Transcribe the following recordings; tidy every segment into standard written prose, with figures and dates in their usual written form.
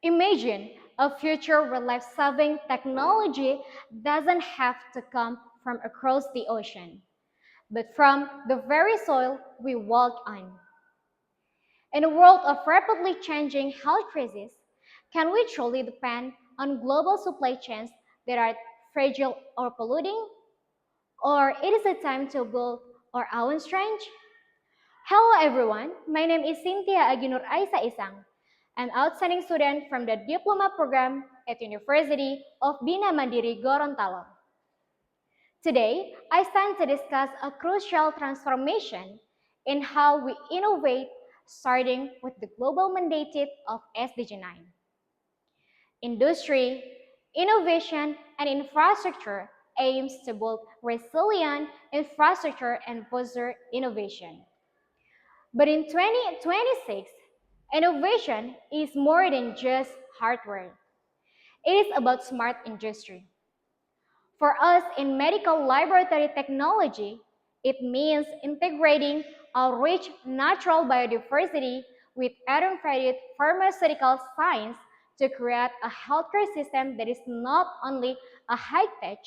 Imagine a future where life-saving technology doesn't have to come from across the ocean, but from the very soil we walk on. In a world of rapidly changing health crises, can we truly depend on global supply chains that are fragile or polluting? Or it is a time to build our own strength? Hello everyone, my name is Cynthia Aginur Aisa Isang, an outstanding student from the Diploma Program at University of Bina Mandiri Gorontalo. Today, I stand to discuss a crucial transformation in how we innovate, starting with the global mandate of SDG 9. Industry, innovation, and infrastructure aims to build resilient infrastructure and foster innovation. But in 2026, innovation is more than just hardware. It is about smart industry. For us in medical laboratory technology, it means integrating our rich natural biodiversity with advanced pharmaceutical science to create a healthcare system that is not only a high tech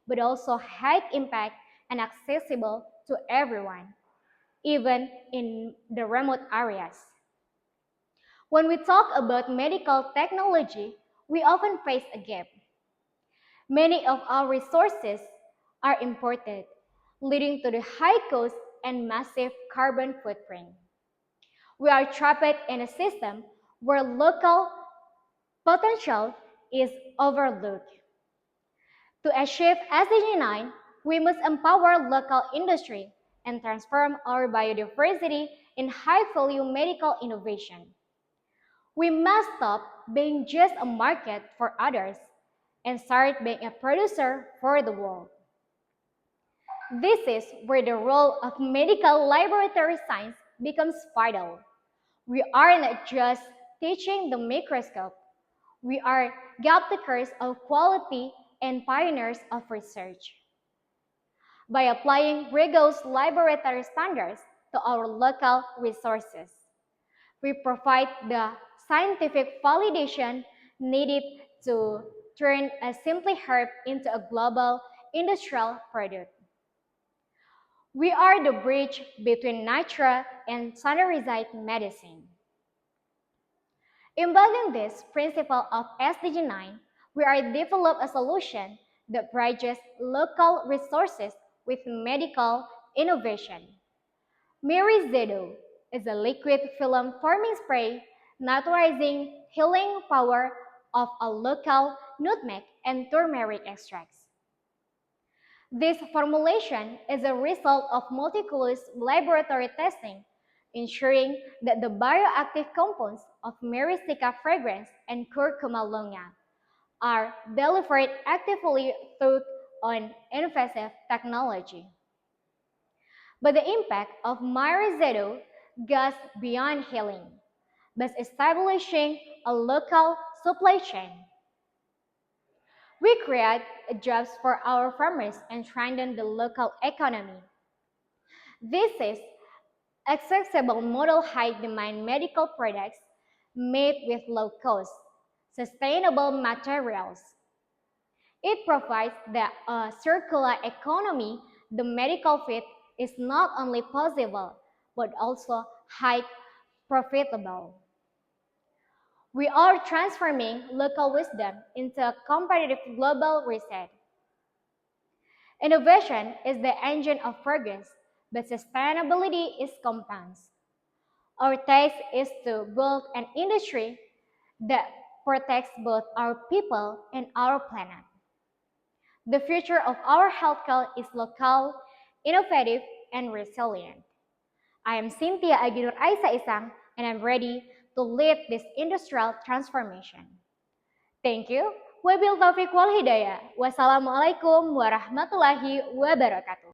but also high impact and accessible to everyone, even in the remote areas. When we talk about medical technology, we often face a gap. Many of our resources are imported, leading to the high cost and massive carbon footprint. We are trapped in a system where local potential is overlooked. To achieve SDG 9, we must empower local industry and transform our biodiversity in high-value medical innovation. We must stop being just a market for others and start being a producer for the world. This is where the role of medical laboratory science becomes vital. We are not just teaching the microscope, we are gatekeepers of quality and pioneers of research. By applying rigorous laboratory standards to our local resources, we provide the scientific validation needed to turn a simple herb into a global industrial product. We are the bridge between nature and standardized medicine. Embedding this principle of SDG 9, we are develop a solution that bridges local resources with medical innovation. Mirizedo is a liquid film forming spray naturalizing healing power of a local nutmeg and turmeric extracts. This formulation is a result of meticulous laboratory testing, ensuring that the bioactive compounds of Myristica fragrans and Curcuma longa are delivered actively through an invasive technology. But the impact of Myrizedo goes beyond healing, by establishing a local supply chain. We create jobs for our farmers and strengthen the local economy. This is accessible model high demand medical products made with low cost, sustainable materials. It provides the circular economy. The medical field is not only possible but also high profitable. We are transforming local wisdom into a competitive global reset. Innovation is the engine of progress, but sustainability is compounds. Our task is to build an industry that protects both our people and our planet. The future of our healthcare is local, innovative, and resilient. I am Cynthia Aginur Aisa Isang, and I'm ready to lead this industrial transformation. Thank you. Wabil taufiq wal hidayah. Wassalamualaikum warahmatullahi wabarakatuh.